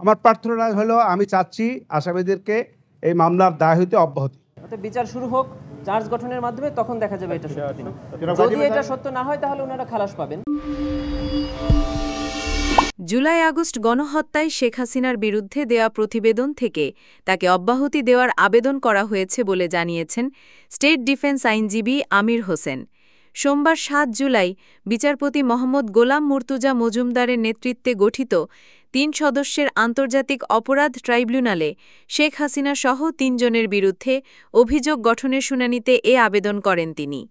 আমার প্রার্থনা হলো আমি চাচ্ছি আসামিদেরকে এই মামলার দায় হইতে অব্যাহতি। বিচার শুরু হোক চার্জ গঠনের মাধ্যমে, তখন দেখা যাবে এটা সত্য কিনা। যদি এটা সত্য না হয় তাহলে ওনারা খালাস পাবেন। জুলাই আগস্ট গণহত্যায় শেখ হাসিনার বিরুদ্ধে দেয়া প্রতিবেদন থেকে তাকে অব্যাহতি দেওয়ার আবেদন করা হয়েছে বলে জানিয়েছেন স্টেট ডিফেন্স আইনজীবী আমির হোসেন। সোমবার ৭ জুলাই বিচারপতি মোহাম্মদ গোলাম মুর্তুজা মজুমদারের নেতৃত্বে গঠিত ৩ সদস্যের আন্তর্জাতিক অপরাধ ট্রাইব্যুনালে শেখ হাসিনা সহ ৩ জনের বিরুদ্ধে অভিযোগ গঠনের শুনানিতে এ আবেদন করেন তিনি।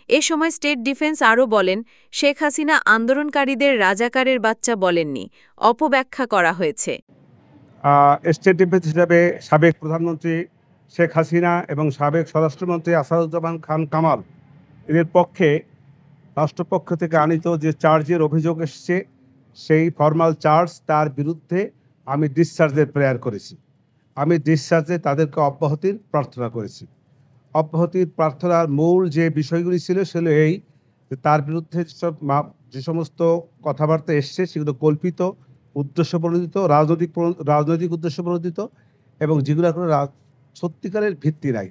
এ সময় স্টেট ডিফেন্স আরও বলেন, শেখ হাসিনা আন্দোলনকারীদের রাজাকারের বাচ্চা বলেননি, অপব্যাখ্যা করা হয়েছে। স্টেট ডিফেন্স হিসাবে সাবেক প্রধানমন্ত্রী শেখ হাসিনা এবং সাবেক স্বরাষ্ট্রমন্ত্রী আসাদুজ্জামান খান কামাল এদের পক্ষে রাষ্ট্রপক্ষ থেকে আনিত যে চার্জের অভিযোগ এসছে, সেই ফর্মাল চার্জ তার বিরুদ্ধে আমি ডিসচার্জের প্রেয়ার করেছি। আমি ডিসচার্জে তাদেরকে অব্যাহতির প্রার্থনা করেছি। অব্যাহতির প্রার্থনার মূল যে বিষয়গুলি ছিল সেগুলো এই যে তার বিরুদ্ধে যে সমস্ত কথাবার্তা এসছে সেগুলো কল্পিত, উদ্দেশ্যপ্রণোদিত, রাজনৈতিক উদ্দেশ্যপ্রণোদিত এবং যেগুলো কোনো সত্যিকারের ভিত্তি নাই।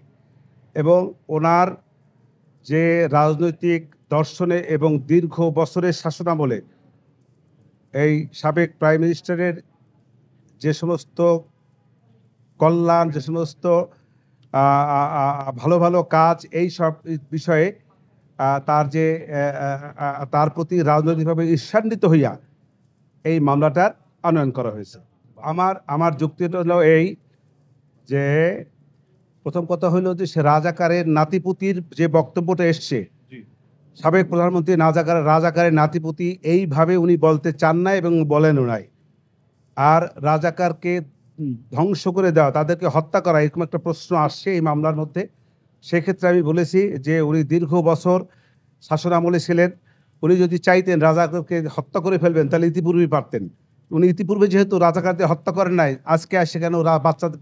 এবং ওনার যে রাজনৈতিক দর্শনে এবং দীর্ঘ বছরের শাসনামলে এই সাবেক প্রাইম মিনিস্টারের যে সমস্ত কল্যাণ, যে সমস্ত ভালো ভালো কাজ, এই সব বিষয়ে তার প্রতি রাজনৈতিকভাবে ঈর্ষান্বিত হইয়া এই মামলাটার আনয়ন করা হয়েছে। আমার যুক্তিটা হলো এই যে প্রথম কথা হইল যে সে রাজাকারের নাতিপুতির যে বক্তব্যটা এসছে, সাবেক প্রধানমন্ত্রী রাজাকারের নাতিপুতি এইভাবে উনি বলতে চান না এবং বলেনও নাই। আর রাজাকারকে ধ্বংস করে দেওয়া, তাদেরকে হত্যা করা, এরকম একটা প্রশ্ন আসছে এই মামলার মধ্যে। সেক্ষেত্রে আমি বলেছি যে উনি দীর্ঘ বছর শাসনামলে ছিলেন। উনি যদি চাইতেন রাজাকারকে হত্যা করে ফেলবেন তাহলে ইতিপূর্বেই পারতেন। উনি ইতিপূর্বে যেহেতু রাজাকারদের হত্যা করেন নাই, আজকে আসে কেন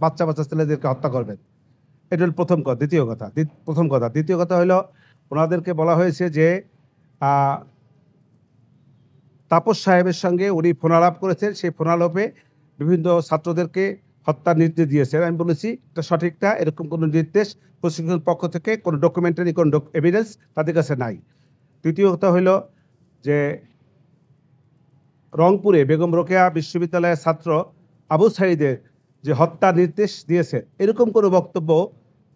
বাচ্চা ছেলেদেরকে হত্যা করবেন? এটা হল প্রথম কথা। দ্বিতীয় কথা হলো ওনাদেরকে বলা হয়েছে যে তাপস সাহেবের সঙ্গে উনি ফোনালাপ করেছেন, সেই ফোনালাপে বিভিন্ন ছাত্রদেরকে হত্যার নির্দেশ দিয়েছেন। আমি বলেছি এটা সঠিক না, এরকম কোনো নির্দেশ প্রশিক্ষণের পক্ষ থেকে কোনো ডকুমেন্টারি কোনো এভিডেন্স তাদের কাছে নাই। তৃতীয় কথা হইল যে রংপুরে বেগম রোকেয়া বিশ্ববিদ্যালয়ের ছাত্র আবু সাঈদের যে হত্যার নির্দেশ দিয়েছে, এরকম কোনো বক্তব্য,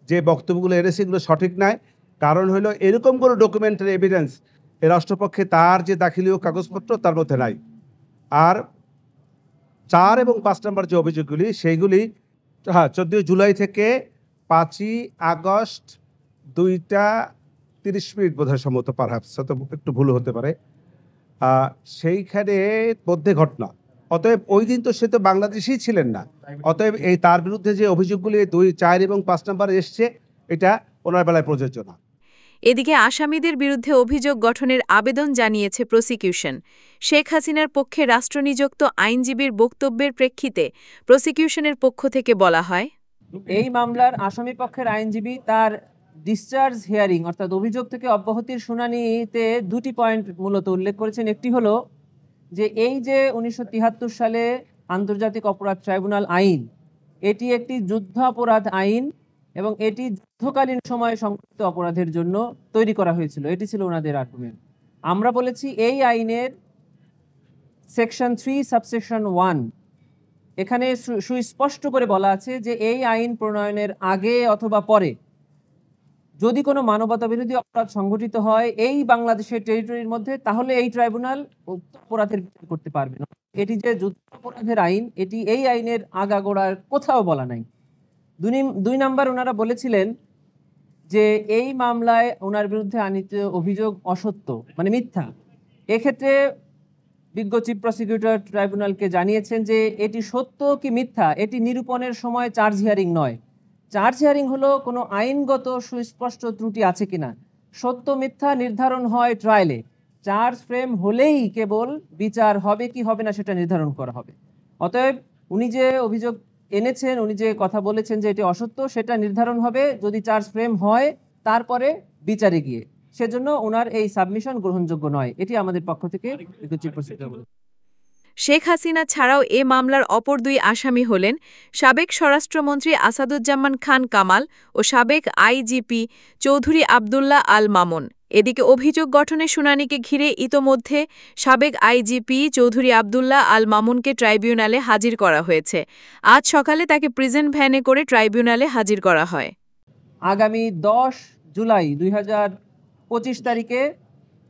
যে বক্তব্যগুলো এনেছে এগুলো সঠিক নয়। কারণ হলো এরকম কোনো ডকুমেন্টারি এভিডেন্স এ রাষ্ট্রপক্ষে তার যে দাখিলীয় কাগজপত্র তার মধ্যে নাই। আর 4 এবং 5 নম্বর যে অভিযোগগুলি সেইগুলি 14 জুলাই থেকে 5ই আগস্ট 2:30 বোধহয় সম্ভবত, পারহ্যাপস হয়তো একটু ভুল হতে পারে, সেইখানে মধ্যে ঘটনা। অতএব ওই দিন তো সে তো বাংলাদেশেই ছিলেন না। অতএব এই তার বিরুদ্ধে যে অভিযোগগুলি 2, 4 এবং 5 নম্বরে এসছে এটা ওনার বেলায় প্রযোজ্য না। এদিকে আসামিদের বিরুদ্ধে অভিযোগ গঠনের আবেদন জানিয়েছে প্রসিকিউশন। শেখ হাসিনার পক্ষে রাষ্ট্রনিযুক্ত আইনজীবীর বক্তব্যের প্রেক্ষিতে প্রসিকিউশনের পক্ষ থেকে বলা হয়, এই মামলার আসামি পক্ষের আইনজীবী তার ডিসচার্জ হিয়ারিং অর্থাৎ অভিযোগ থেকে অব্যাহতির শুনানিতে 2টি পয়েন্ট মূলত উল্লেখ করেছেন। একটি হলো যে এই যে 1973 সালে আন্তর্জাতিক অপরাধ ট্রাইব্যুনাল আইন, এটি একটি যুদ্ধাপরাধ আইন এবং এটি যুদ্ধকালীন সময়ে সংঘটিত অপরাধের জন্য তৈরি করা হয়েছিল। এটি ছিল ওনাদের আর্গুমেন্ট। আমরা বলেছি এই আইনের সেকশন 3 সাবসেকশন 1 এখানে সুস্পষ্ট করে বলা আছে যে এই আইন প্রণয়নের আগে অথবা পরে যদি কোনো মানবতা বিরোধী অপরাধ সংঘটিত হয় এই বাংলাদেশের টেরিটরির মধ্যে, তাহলে এই ট্রাইব্যুনাল অপরাধের বিচার করতে পারবে না। এটি যে যুদ্ধাপরাধের আইন, এটি এই আইনের আগাগোড়ার কোথাও বলা নাই। 2 নাম্বার ওনারা বলেছিলেন যে এই মামলায় ওনার বিরুদ্ধে আনিত অভিযোগ অসত্য, মানে মিথ্যা। এক্ষেত্রে বিজ্ঞ চিফ প্রসিকিউটর ট্রাইব্যুনালকে জানিয়েছেন যে এটি সত্য কি মিথ্যা এটি নিরূপণের সময় চার্জ হিয়ারিং নয়। চার্জ হিয়ারিং হলো কোনো আইনগত সুস্পষ্ট ত্রুটি আছে কিনা, সত্য মিথ্যা নির্ধারণ হয় ট্রায়ালে। চার্জ ফ্রেম হলেই কেবল বিচার হবে কি হবে না সেটা নির্ধারণ করা হবে। অতএব উনি যে অভিযোগ এনেছেন, উনি যে কথা বলেছেন যে এটি অসত্য, সেটা নির্ধারণ হবে যদি চার্জ ফ্রেম হয়, তারপরে বিচারে গিয়ে। সেজন্য ওনার এই সাবমিশন গ্রহণযোগ্য নয়। এটি আমাদের পক্ষ থেকে শেখ হাসিনা ছাড়াও এ মামলার অপর দুই আসামি হলেন সাবেক স্বরাষ্ট্রমন্ত্রী আসাদুজ্জামান খান কামাল ও সাবেক আইজিপি চৌধুরী আবদুল্লাহ আল মামুন। এদিকে অভিযোগ গঠনের শুনানিকে ঘিরে ইতোমধ্যে সাবেক আইজিপি চৌধুরী আবদুল্লাহ আল মামুনকে ট্রাইব্যুনালে হাজির করা হয়েছে। আজ সকালে তাকে প্রিজেন্ট ভ্যানে করে ট্রাইব্যুনালে হাজির করা হয়। আগামী 10 জুলাই 2025 তারিখে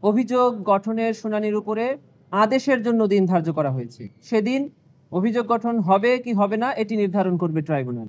অভিযোগ গঠনের শুনানির উপরে আদেশের জন্য দিন ধার্য করা হয়েছে। সেদিন অভিযোগ গঠন হবে কি হবে না এটি নির্ধারণ করবে ট্রাইব্যুনাল।